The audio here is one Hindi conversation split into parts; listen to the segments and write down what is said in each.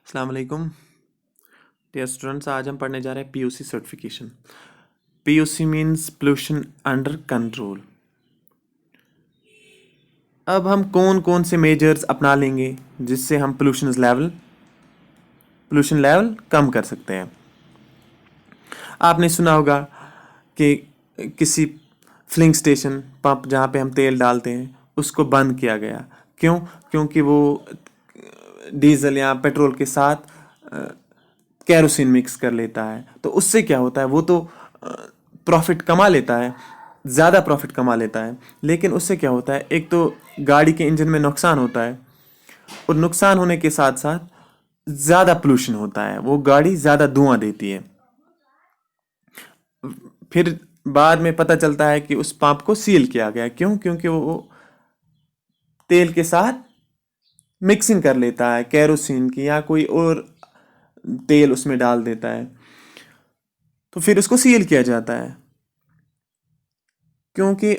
अस्सलाम वालेकुम डियर स्टूडेंट्स। आज हम पढ़ने जा रहे हैं PUC certification. PUC means pollution under control. अब हम कौन कौन से मेजर्स अपना लेंगे जिससे हम पोल्यूशन लेवल कम कर सकते हैं। आपने सुना होगा कि किसी फिलिंग स्टेशन पंप जहाँ पे हम तेल डालते हैं उसको बंद किया गया। क्यों? क्योंकि वो डीजल या पेट्रोल के साथ केरोसिन मिक्स कर लेता है। तो उससे क्या होता है, वो तो प्रॉफिट कमा लेता है, ज़्यादा प्रॉफिट कमा लेता है, लेकिन उससे क्या होता है, एक तो गाड़ी के इंजन में नुकसान होता है और नुकसान होने के साथ साथ ज़्यादा पोल्यूशन होता है, वो गाड़ी ज़्यादा धुआं देती है। फिर बाद में पता चलता है कि उस पंप को सील किया गया। क्यों? क्योंकि वो तेल के साथ मिक्सिंग कर लेता है, केरोसिन की या कोई और तेल उसमें डाल देता है, तो फिर उसको सील किया जाता है। क्योंकि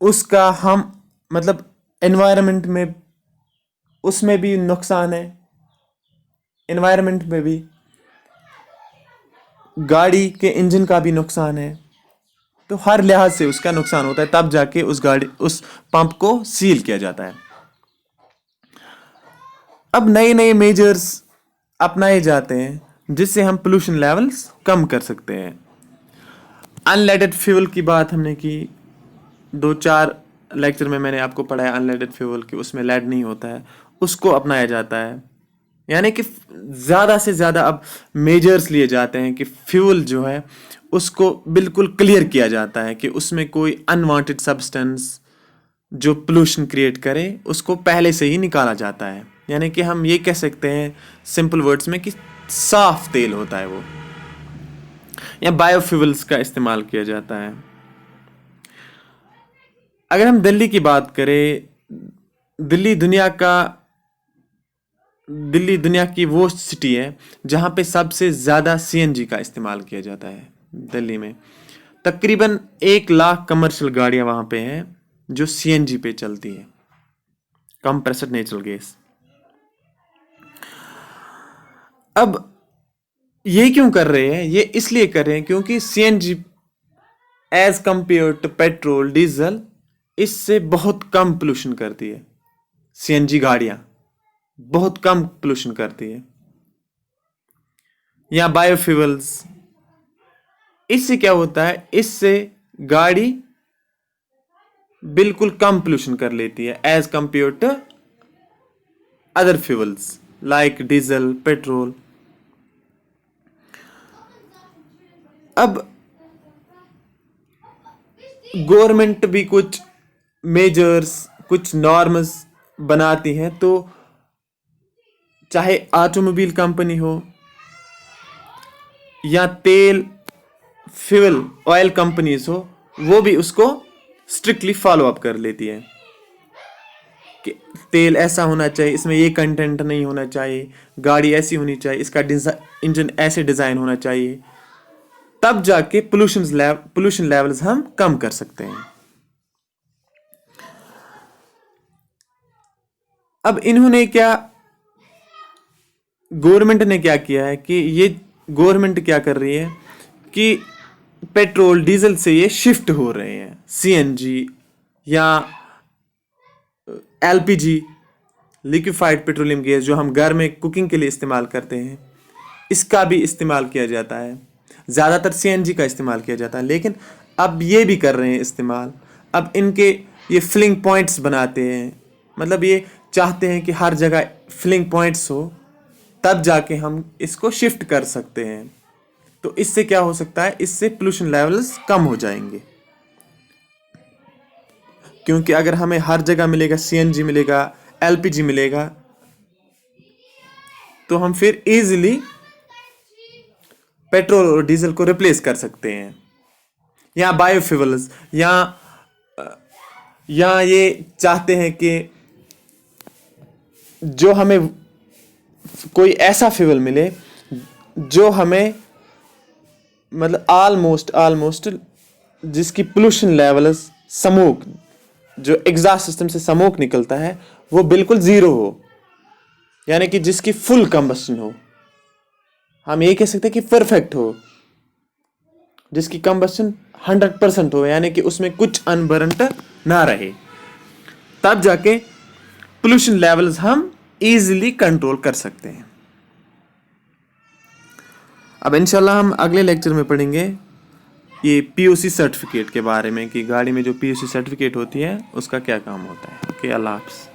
उसका हम मतलब एनवायरनमेंट में उसमें भी नुकसान है, एनवायरनमेंट में भी गाड़ी के इंजन का भी नुकसान है, तो हर लिहाज से उसका नुकसान होता है। तब जाके उस पंप को सील किया जाता है। अब नए नए मेजर्स अपनाए जाते हैं जिससे हम पोल्यूशन लेवल्स कम कर सकते हैं। अनलेडेड फ्यूल की बात हमने की, 2-4 लेक्चर में मैंने आपको पढ़ाया अनलेडेड फ्यूल कि उसमें लेड नहीं होता है, उसको अपनाया जाता है। यानी कि ज़्यादा से ज़्यादा अब मेजर्स लिए जाते हैं कि फ्यूल जो है उसको बिल्कुल क्लियर किया जाता है कि उसमें कोई अनवांटेड सब्सटेंस जो पोल्यूशन क्रिएट करे उसको पहले से ही निकाला जाता है। यानी कि हम ये कह सकते हैं सिंपल वर्ड्स में कि साफ तेल होता है वो, या बायोफ्यूल्स का इस्तेमाल किया जाता है। अगर हम दिल्ली की बात करें, दिल्ली दुनिया की वो सिटी है जहाँ पे सबसे ज़्यादा सीएनजी का इस्तेमाल किया जाता है। दिल्ली में तकरीबन 1 लाख कमर्शियल गाड़ियाँ वहाँ पे हैं जो सीएनजी पे चलती है, कंप्रेस्ड नेचुरल गैस। अब ये क्यों कर रहे हैं? ये इसलिए कर रहे हैं क्योंकि CNG as compared to petrol diesel इससे बहुत कम पोल्यूशन करती है। सीएनजी गाड़ियां बहुत कम पोल्यूशन करती है। या बायोफ्यूल्स, इससे क्या होता है, इससे गाड़ी बिल्कुल कम पोल्यूशन कर लेती है as compared to other fuels like diesel, petrol. अब गवर्नमेंट भी कुछ मेजर्स, कुछ नॉर्म्स बनाती हैं, तो चाहे ऑटोमोबाइल कंपनी हो या तेल फ्यूल ऑयल कंपनीज हो, वो भी उसको स्ट्रिक्टली फॉलो अप कर लेती है कि तेल ऐसा होना चाहिए, इसमें ये कंटेंट नहीं होना चाहिए, गाड़ी ऐसी होनी चाहिए, इसका इंजन ऐसे डिज़ाइन होना चाहिए। तब जाके पोल्यूशन लेवल्स हम कम कर सकते हैं। अब गवर्नमेंट ने क्या किया है कि ये गवर्नमेंट क्या कर रही है कि पेट्रोल डीजल से ये शिफ्ट हो रहे हैं, सीएनजी या एलपीजी, लिक्विफाइड पेट्रोलियम गैस, जो हम घर में कुकिंग के लिए इस्तेमाल करते हैं, इसका भी इस्तेमाल किया जाता है। ज़्यादातर सीएनजी का इस्तेमाल किया जाता है, लेकिन अब ये भी कर रहे हैं इस्तेमाल। अब इनके ये फिलिंग पॉइंट्स बनाते हैं, मतलब ये चाहते हैं कि हर जगह फिलिंग पॉइंट्स हो, तब जाके हम इसको शिफ्ट कर सकते हैं। तो इससे क्या हो सकता है, इससे पोल्यूशन लेवल्स कम हो जाएंगे। क्योंकि अगर हमें हर जगह मिलेगा, सीएनजी मिलेगा, एलपीजी मिलेगा, तो हम फिर इजीली पेट्रोल और डीजल को रिप्लेस कर सकते हैं। या बायोफ्यूल्स, या ये चाहते हैं कि जो हमें कोई ऐसा फ्यूल मिले जो हमें मतलब ऑलमोस्ट जिसकी पोल्यूशन लेवल्स, स्मोक, जो एग्जॉस्ट सिस्टम से स्मोक निकलता है वो बिल्कुल ज़ीरो हो, यानी कि जिसकी फुल कंबस्शन हो, हम ये कह सकते हैं कि परफेक्ट हो, जिसकी कंबस्शन 100% हो, यानी कि उसमें कुछ अनबर्न्ट ना रहे, तब जाके पोल्यूशन लेवल्स हम इजीली कंट्रोल कर सकते हैं। अब इंशाल्लाह हम अगले लेक्चर में पढ़ेंगे ये पीओसी सर्टिफिकेट के बारे में, कि गाड़ी में जो पीओसी सर्टिफिकेट होती है उसका क्या काम होता है। ओके, अल्लाह हाफ़िज़।